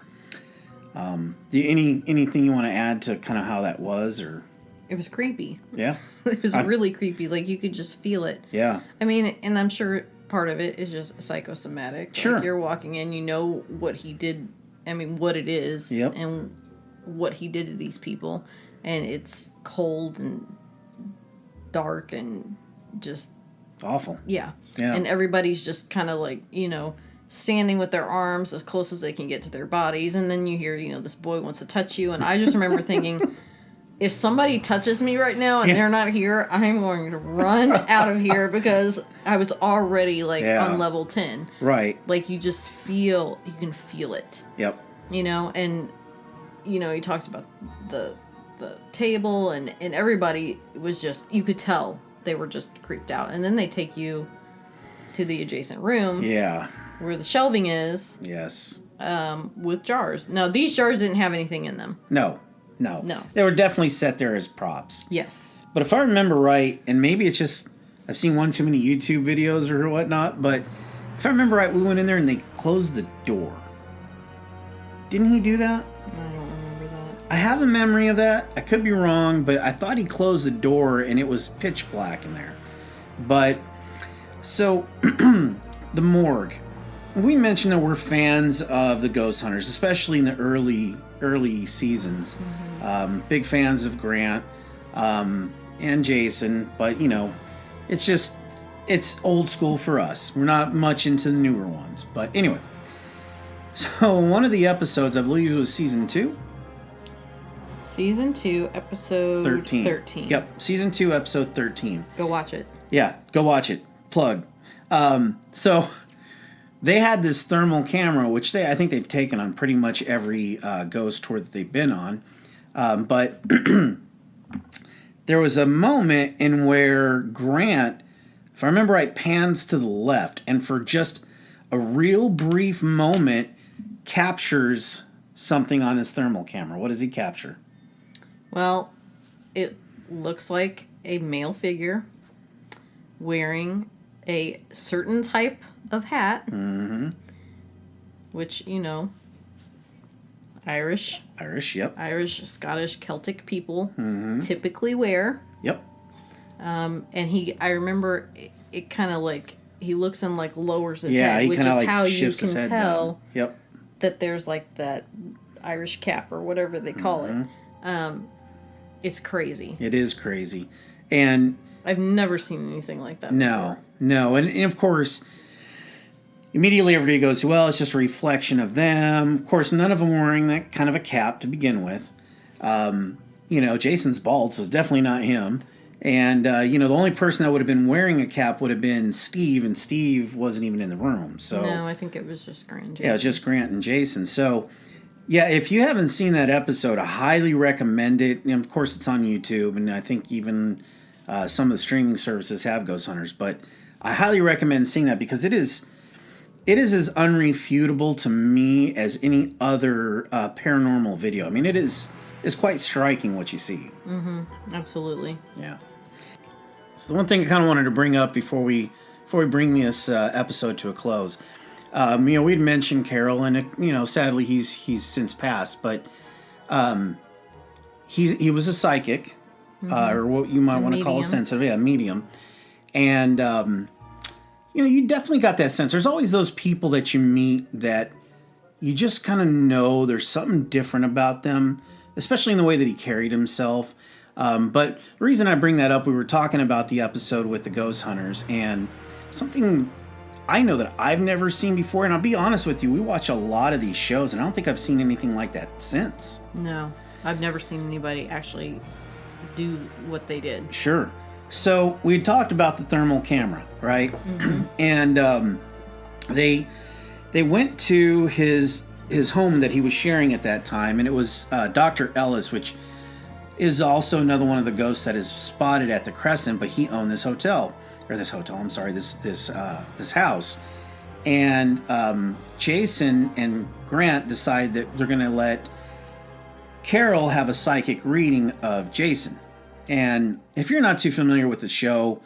Anything you want to add to kind of how that was, or? It was creepy. Yeah. It was really creepy. Like, you could just feel it. Yeah. I mean, and I'm sure part of it is just psychosomatic. Sure. Like, you're walking in, you know what he did. I mean, what it is. Yep. And what he did to these people. And it's cold and dark and just... Awful. Yeah. Yeah. And everybody's just kind of like, standing with their arms as close as they can get to their bodies. And then you hear, this boy wants to touch you. And I just remember thinking... If somebody touches me right now and they're not here, I'm going to run out of here because I was already on level 10. Right. Like, you can feel it. Yep. And, he talks about the table and everybody was just, you could tell they were just creeped out. And then they take you to the adjacent room. Yeah. Where the shelving is. Yes. With jars. Now, these jars didn't have anything in them. No. They were definitely set there as props. Yes. But if I remember right, and maybe it's just I've seen one too many YouTube videos or whatnot, but if I remember right, we went in there and they closed the door. Didn't he do that? I don't remember that. I have a memory of that. I could be wrong, but I thought he closed the door and it was pitch black in there. But, so, the morgue. We mentioned that we're fans of the Ghost Hunters, especially in the early seasons. Mm-hmm. Big fans of Grant and Jason, but it's old school for us. We're not much into the newer ones, but anyway. So one of the episodes, I believe it was season 2. Season 2, episode 13. Yep, season 2, episode 13. Go watch it. Yeah, go watch it. Plug. So they had this thermal camera, which I think they've taken on pretty much every ghost tour that they've been on. But there was a moment in where Grant, if I remember right, pans to the left, and for just a real brief moment, captures something on his thermal camera. What does he capture? Well, it looks like a male figure wearing a certain type of hat, which, Irish, yep. Irish, Scottish, Celtic people typically wear. Yep. And I remember it kind of like, he looks and lowers his head, which is how you can tell down. Yep. that there's that Irish cap or whatever they call it. It's crazy. It is crazy. And I've never seen anything like that before. No. And of course, immediately everybody goes, well, it's just a reflection of them. Of course, none of them were wearing that kind of a cap to begin with. Jason's bald, so it's definitely not him. And, the only person that would have been wearing a cap would have been Steve, and Steve wasn't even in the room. So no, I think it was just Grant and Jason. Yeah, it was just Grant and Jason. So, yeah, if you haven't seen that episode, I highly recommend it. And, of course, it's on YouTube, and I think even some of the streaming services have Ghost Hunters. But I highly recommend seeing that because it is as unrefutable to me as any other paranormal video. I mean, it's quite striking what you see. Mm-hmm. Absolutely. Yeah. So the one thing I kind of wanted to bring up before we bring this episode to a close, we'd mentioned Carol, and sadly he's since passed, but he was a psychic, or what you might want to call a sensitive, medium, and you definitely got that sense. There's always those people that you meet that you just kind of know there's something different about them, especially in the way that he carried himself. But the reason I bring that up, we were talking about the episode with the Ghost Hunters, and something I know that I've never seen before, and I'll be honest with you, we watch a lot of these shows, and I don't think I've seen anything like that since. No, I've never seen anybody actually do what they did. Sure. So we had talked about the thermal camera, right? Mm-hmm. And they went to his home that he was sharing at that time, and it was Dr. Ellis, which is also another one of the ghosts that is spotted at the Crescent, but he owned this house. And Jason and Grant decide that they're going to let Carol have a psychic reading of Jason. And if you're not too familiar with the show,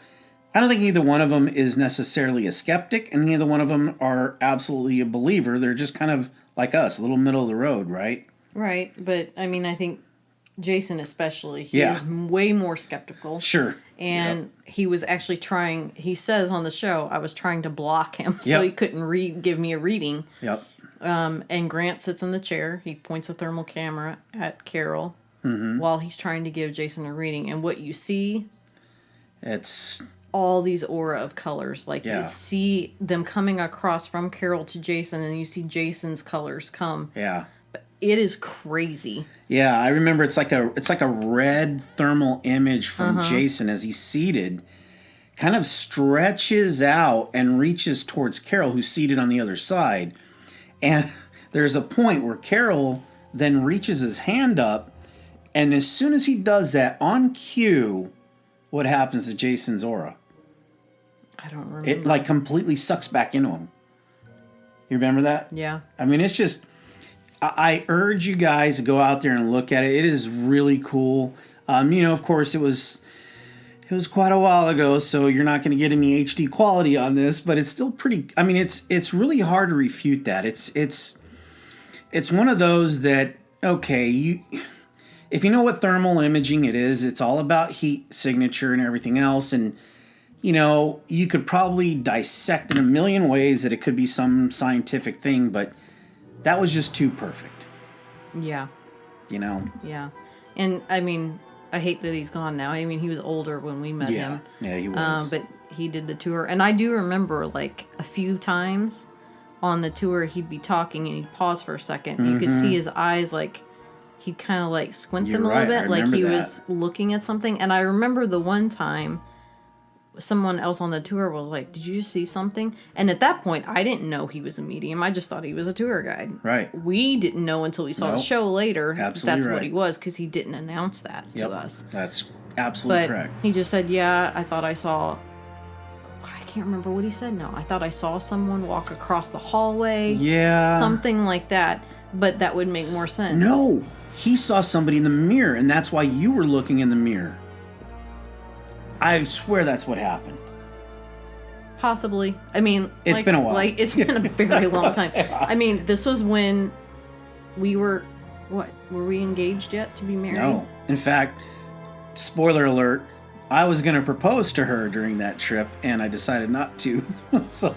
I don't think either one of them is necessarily a skeptic, and neither one of them are absolutely a believer. They're just kind of like us, a little middle of the road, right? Right, but I mean, I think Jason especially, he is way more skeptical. Sure. And he was actually trying, he says on the show, I was trying to block him so he couldn't give me a reading. Yep. And Grant sits in the chair. He points a thermal camera at Carol while he's trying to give Jason a reading. And what you see, it's all these aura of colors. Like you see them coming across from Carol to Jason, and you see Jason's colors come. Yeah. But it is crazy. Yeah, I remember it's like a red thermal image from Jason as he's seated, kind of stretches out and reaches towards Carol, who's seated on the other side. And there's a point where Carol then reaches his hand up, and as soon as he does that, on cue, what happens to Jason's aura? I don't remember. It like completely sucks back into him. You remember that? Yeah. I mean, it's just, I urge you guys to go out there and look at it. It is really cool. Of course, it was quite a while ago, so you're not going to get any HD quality on this, but it's still pretty. I mean, it's really hard to refute that. It's one of those that, okay, if you know what thermal imaging it is, it's all about heat signature and everything else, and you could probably dissect in a million ways that it could be some scientific thing, but that was just too perfect. Yeah. Yeah. And I mean, I hate that he's gone now. I mean, he was older when we met him. Yeah, he was. But he did the tour. And I do remember, like, a few times on the tour, he'd be talking and he'd pause for a second. And you could see his eyes, like, he'd kind of, like, squint them a little bit. Like he was looking at something. And I remember the one time someone else on the tour was like, "Did you just see something?" And at that point, I didn't know he was a medium. I just thought he was a tour guide. Right. We didn't know until we saw the show later that's right. what he was, because he didn't announce that to us. That's absolutely correct. He just said, "Yeah, I thought I saw." I can't remember what he said now. I thought I saw someone walk across the hallway. Yeah. Something like that. But that would make more sense. No, he saw somebody in the mirror, and that's why you were looking in the mirror. I swear that's what happened. Possibly. I mean, it's been a while. Like, it's been a very long time. I mean, this was when we were, what? Were we engaged yet to be married? No. In fact, spoiler alert, I was going to propose to her during that trip, and I decided not to. So,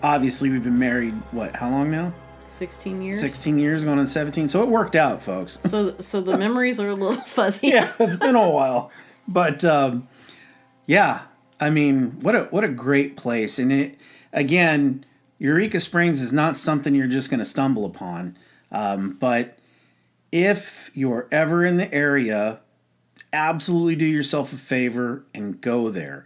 obviously, we've been married, what, how long now? 16 years. 16 years, going on 17. So it worked out, folks. So the memories are a little fuzzy. Yeah, it's been a while. But, yeah, I mean, what a great place. And it, again, Eureka Springs is not something you're just going to stumble upon. But if you're ever in the area, absolutely do yourself a favor and go there.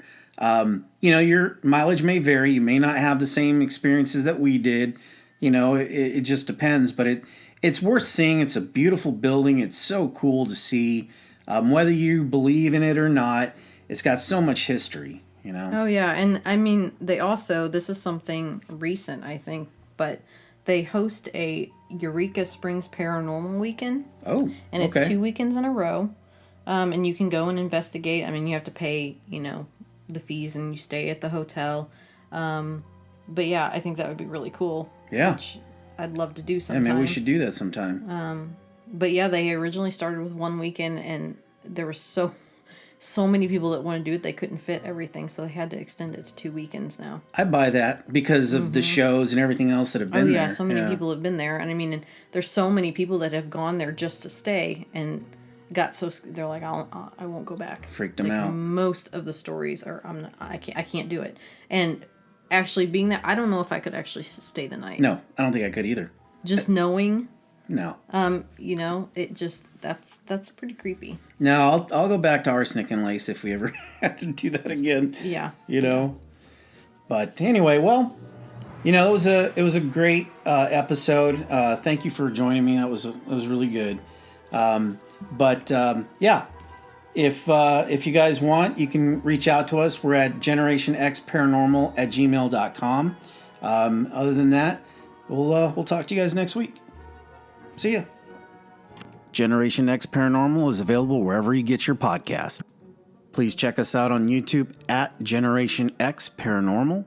Your mileage may vary. You may not have the same experiences that we did. It just depends. But it's worth seeing. It's a beautiful building. It's so cool to see. Whether you believe in it or not, it's got so much history, Oh, yeah. And, I mean, they also, this is something recent, I think, but they host a Eureka Springs Paranormal Weekend. Oh, and it's 2 weekends in a row. And you can go and investigate. I mean, you have to pay, the fees, and you stay at the hotel. But, yeah, I think that would be really cool. Yeah. Which I'd love to do sometime. Yeah, maybe we should do that sometime. But yeah, they originally started with 1 weekend, and there were so many people that want to do it, they couldn't fit everything, so they had to extend it to 2 weekends now. I buy that because of the shows and everything else that have been there. Oh yeah, so many people have been there, and I mean, there's so many people that have gone there just to stay and got so they're like, I won't go back. Freaked them out. Most of the stories are, I can't do it. And actually being there, I don't know if I could actually stay the night. No, I don't think I could either. Just knowing. No. It just, that's pretty creepy. No, I'll go back to arsenic and lace if we ever have to do that again. Yeah. But anyway, well, it was a great episode. Thank you for joining me. It was really good. Yeah, if you guys want, you can reach out to us. We're at generationxparanormal@gmail.com. Other than that, we'll talk to you guys next week. See ya. Generation X Paranormal is available wherever you get your podcast. Please check us out on YouTube at Generation X Paranormal.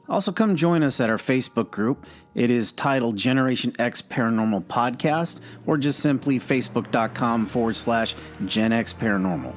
Also, come join us at our Facebook group. It is titled Generation X Paranormal Podcast, or just simply facebook.com/Gen X Paranormal.